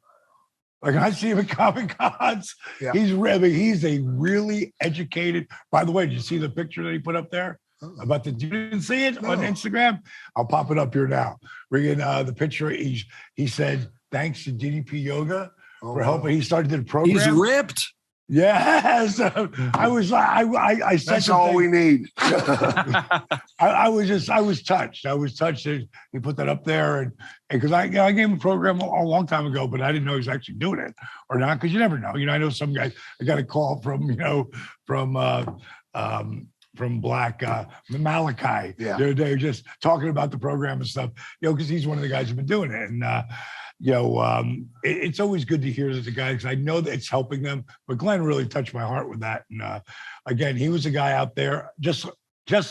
Like I see him at Comic Cons. Yeah. He's a really educated, by the way, did you see the picture that he put up there? You didn't see it on Instagram? I'll pop it up here now. Bringing the picture. He said, thanks to DDP Yoga for helping. He started the program. He's ripped. Yes. I said that's all we need. I was touched. I was touched that he put that up there. And because I gave him a program a long time ago, but I didn't know he was actually doing it or not. Because you never know. I know some guys, I got a call from Black Malachi. Yeah. They're just talking about the program and stuff, because he's one of the guys who've been doing it. And, it's always good to hear that the guys, because I know that it's helping them, but Glenn really touched my heart with that. And again, he was a guy out there just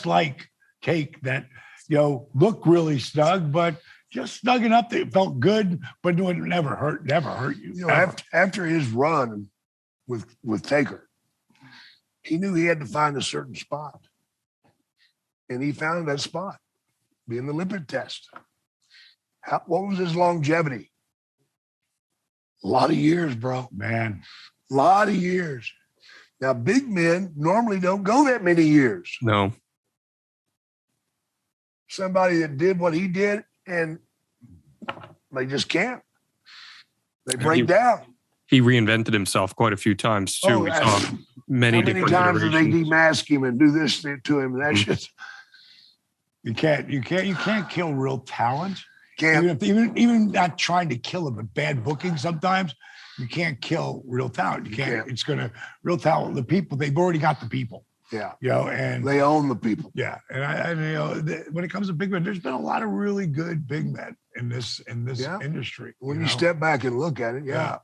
like Cake that, looked really snug, but just snugging up, it felt good, but it never hurt you. After his run with Taker, he knew he had to find a certain spot. And he found that spot, being the lipid test. What was his longevity? A lot of years, bro. Man. A lot of years. Now, big men normally don't go that many years. No. Somebody that did what he did, and they just can't. They break down. He reinvented himself quite a few times, too. We saw many different times did they iterations. demask him and do this to him? That's just you can't kill real talent. can't. Even not trying to kill him, but bad booking sometimes. You can't kill real talent. You can't. It's gonna real talent. The people, they've already got the people. Yeah. And they own the people. Yeah. And when it comes to big men, there's been a lot of really good big men in this industry. When you step back and look at it, yeah.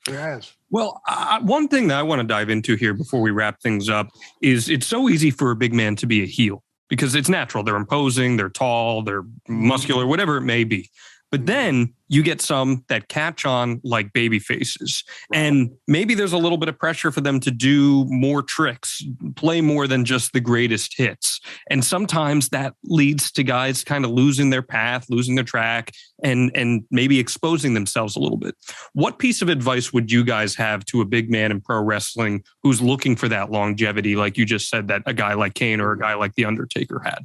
There has. Well, one thing that I want to dive into here before we wrap things up is it's so easy for a big man to be a heel because it's natural. They're imposing, they're tall, they're muscular, whatever it may be. But then you get some that catch on like baby faces. And maybe there's a little bit of pressure for them to do more tricks, play more than just the greatest hits. And sometimes that leads to guys kind of losing their path, losing their track, and maybe exposing themselves a little bit. What piece of advice would you guys have to a big man in pro wrestling who's looking for that longevity, like you just said that a guy like Kane or a guy like The Undertaker had?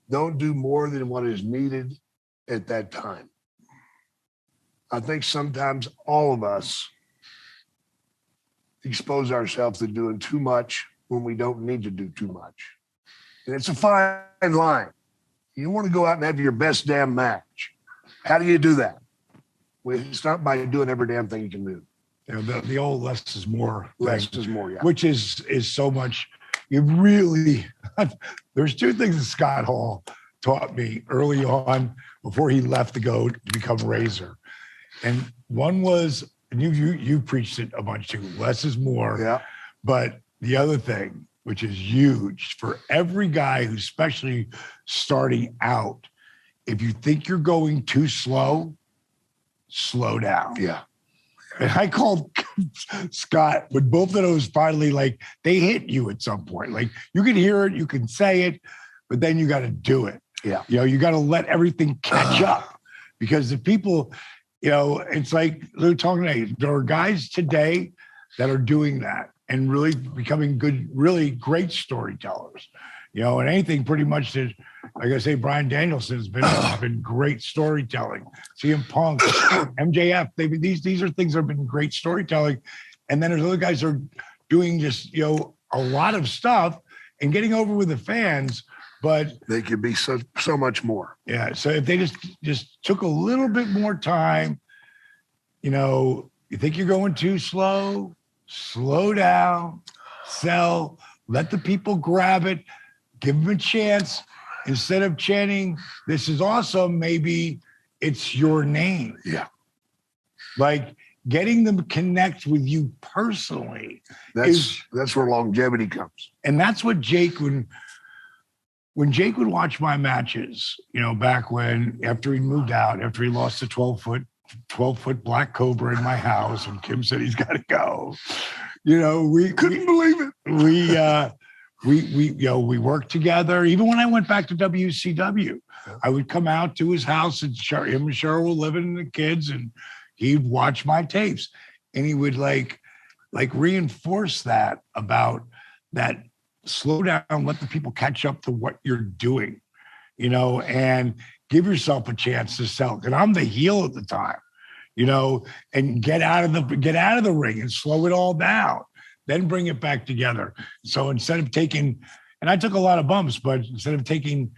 Don't do more than what is needed at that time. I think sometimes all of us expose ourselves to doing too much when we don't need to do too much. And it's a fine line. You want to go out and have your best damn match. How do you do that? Well, it's not by doing every damn thing you can do. The old less is more. Less is more, yeah. Which is so much. you really, there's two things that Scott Hall taught me early on before he left to go to become Razor. And one was, and you preached it a bunch too, less is more. Yeah. But the other thing, which is huge for every guy who's especially starting out, if you think you're going too slow, slow down. Yeah. And I called Scott when both of those finally, like, they hit you at some point. Like, you can hear it, you can say it, but then you got to do it. Yeah. You know, you got to let everything catch up, because the people, you know, it's like they're talking today. There are guys today that are doing that and really becoming good, really great storytellers. You know, and anything pretty much that, like I say, Bryan Danielson has been great storytelling. CM Punk, MJF, these are things that have been great storytelling. And then there's other guys that are doing just, you know, a lot of stuff and getting over with the fans, but they could be so much more. Yeah. So if they just took a little bit more time, you know, you think you're going too slow, slow down, sell, let the people grab it. Give them a chance. Instead of chanting, "This is awesome," maybe it's your name. Yeah. Like getting them to connect with you personally. That's where longevity comes. And that's what Jake, when Jake would watch my matches, you know, back when, after he moved out, after he lost the 12-foot black cobra in my house, and Kim said he's got to go. You know, we couldn't believe it. We worked together. Even when I went back to WCW, I would come out to his house, and him and Cheryl were living, and the kids, and he'd watch my tapes, and he would like reinforce that about that. Slow down, let the people catch up to what you're doing, you know, and give yourself a chance to sell. And I'm the heel at the time, you know, and get out of the ring and slow it all down. Then bring it back together. So instead of taking, and I took a lot of bumps, but instead of taking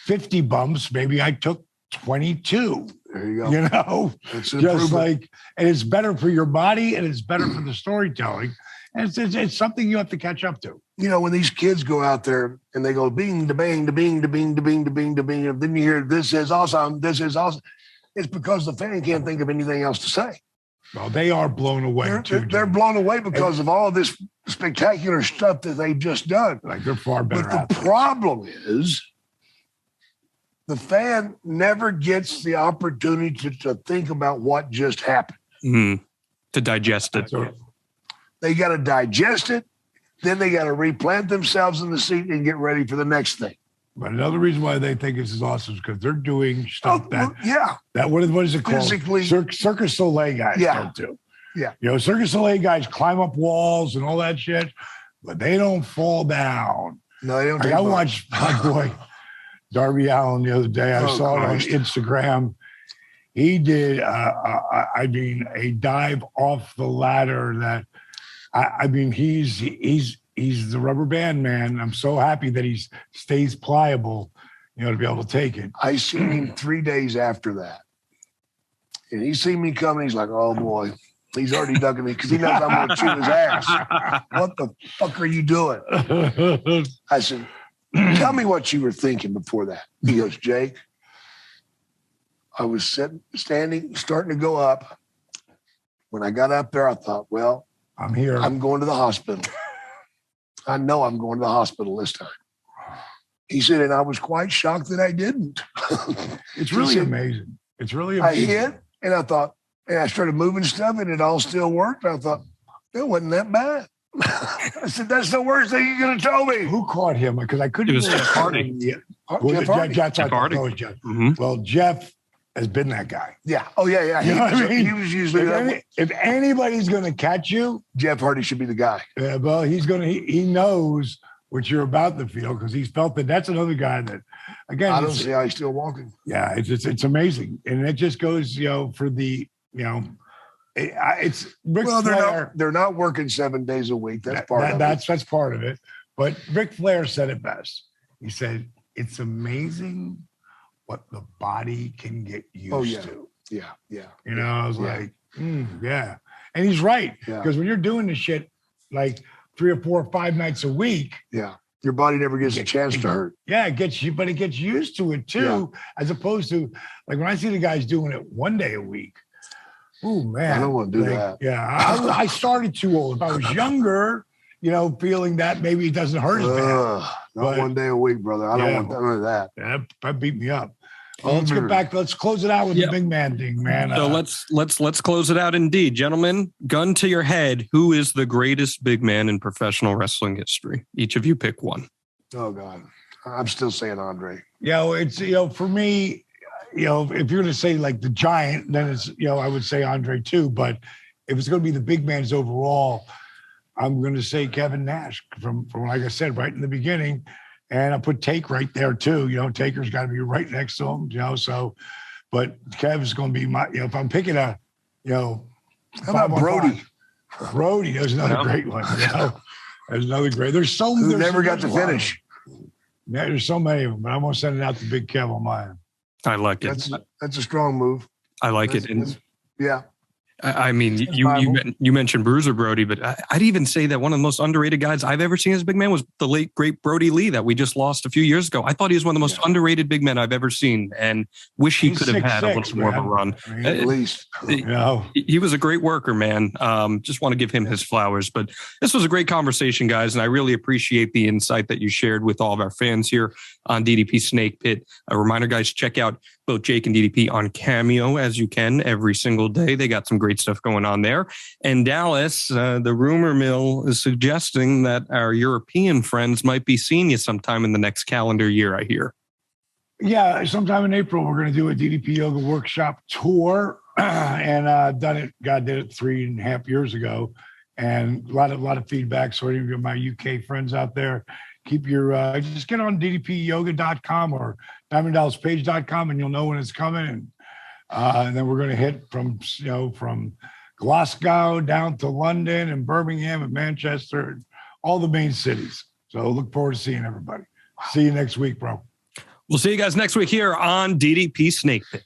50 bumps, maybe I took 22. There you go. You know, just like, and it's better for your body, and it's better for the storytelling. And it's something you have to catch up to. You know, when these kids go out there and they go bing, da bang, da bing, da bing, da bing, da bing, da bing, and then you hear this is awesome, this is awesome. It's because the fan can't think of anything else to say. Well, they are blown away too. They're blown away because of all of this spectacular stuff that they've just done. Like, they're far better. But the problem is the fan never gets the opportunity to think about what just happened. Mm-hmm. To digest it. They got to digest it. Then they got to replant themselves in the seat and get ready for the next thing. But another reason why they think this is awesome is because they're doing stuff that what is it called? Physically, Circus Soleil guys don't do. Yeah. You know, Circus Soleil guys climb up walls and all that shit, but they don't fall down. No, they don't. Like, I watched my boy Darby Allin the other day. I saw it on Instagram. He did, a dive off the ladder that, he's the rubber band man. I'm so happy that he stays pliable, you know, to be able to take it. I seen him 3 days after that. And he seen me coming. He's like, oh, boy. He's already ducking me because he knows I'm going to chew his ass. What the fuck are you doing? I said, tell me what you were thinking before that. He goes, Jake, I was starting to go up. When I got up there, I thought, well, I'm here. I'm going to the hospital. I know I'm going to the hospital this time. He said, and I was quite shocked that I didn't. It's really amazing. It's really amazing. I hit, and I thought, and I started moving stuff, and it all still worked. I thought, it wasn't that bad. I said, that's the worst thing you could have told me. Who caught him? Because I couldn't. It was Jeff Hardy. Jeff Hardy. Jeff Hardy. Jeff. Mm-hmm. Well, Jeff has been that guy. Yeah. Oh, yeah. You know what I mean? He was usually if anybody's going to catch you, Jeff Hardy should be the guy. Well, he knows what you're about to feel because he's felt that. That's another guy that, again, I don't see how he's still walking. Yeah, it's amazing, and it just goes, you know, for the, you know, it's Ric Flair. They're not working 7 days a week. That's part of it. That's part of it. But Ric Flair said it best. He said, "It's amazing what the body can get used to." Yeah. You know, I was like, yeah. And he's right. Because when you're doing the shit, like 3 or 4 or 5 nights a week. Yeah. Your body never gets a chance to hurt. Yeah, it gets you, but it gets used to it too, as opposed to like when I see the guys doing it 1 day a week. Oh man, I don't want to do that. Yeah, I started too old. If I was younger, feeling that maybe it doesn't hurt as bad. Not 1 day a week, brother. I don't want none of that. That beat me up. Well, let's get back. Let's close it out with the big man thing, man. So let's close it out indeed, gentlemen. Gun to your head. Who is the greatest big man in professional wrestling history? Each of you pick one. Oh God, I'm still saying Andre. It's for me. If you're going to say like the giant, then it's I would say Andre too. But if it's going to be the big man's overall, I'm going to say Kevin Nash from like I said right in the beginning. And I put Take right there too. Taker's got to be right next to him. So, but Kev's going to be my. If I'm picking a, how about Brody? Brody, there's another great one. There's another great. There's so many. Who never got to finish. Yeah, there's so many of them, but I'm going to send it out to Big Kev on mine. I like it. That's a strong move. I like it. Yeah. I mean, you mentioned Bruiser Brody, but I'd even say that one of the most underrated guys I've ever seen as a big man was the late, great Brody Lee that we just lost a few years ago. I thought he was one of the most underrated big men I've ever seen and wish he could have had a little more of a run. At least. He was a great worker, man. Just want to give him his flowers. But this was a great conversation, guys, and I really appreciate the insight that you shared with all of our fans here on DDP Snake Pit. A reminder, guys, check out both Jake and DDP on Cameo as you can every single day. They got some great stuff going on there. And Dallas, the rumor mill is suggesting that our European friends might be seeing you sometime in the next calendar year, I hear. Yeah, sometime in April, we're going to do a DDP Yoga workshop tour. And God did it 3.5 years ago. And a lot of feedback. So any of my UK friends out there, keep your just get on ddpyoga.com or diamonddallspage.com and you'll know when it's coming. And then we're going to hit from Glasgow down to London and Birmingham and Manchester, and all the main cities. So look forward to seeing everybody. See you next week, bro. We'll see you guys next week here on DDP Snake Pit.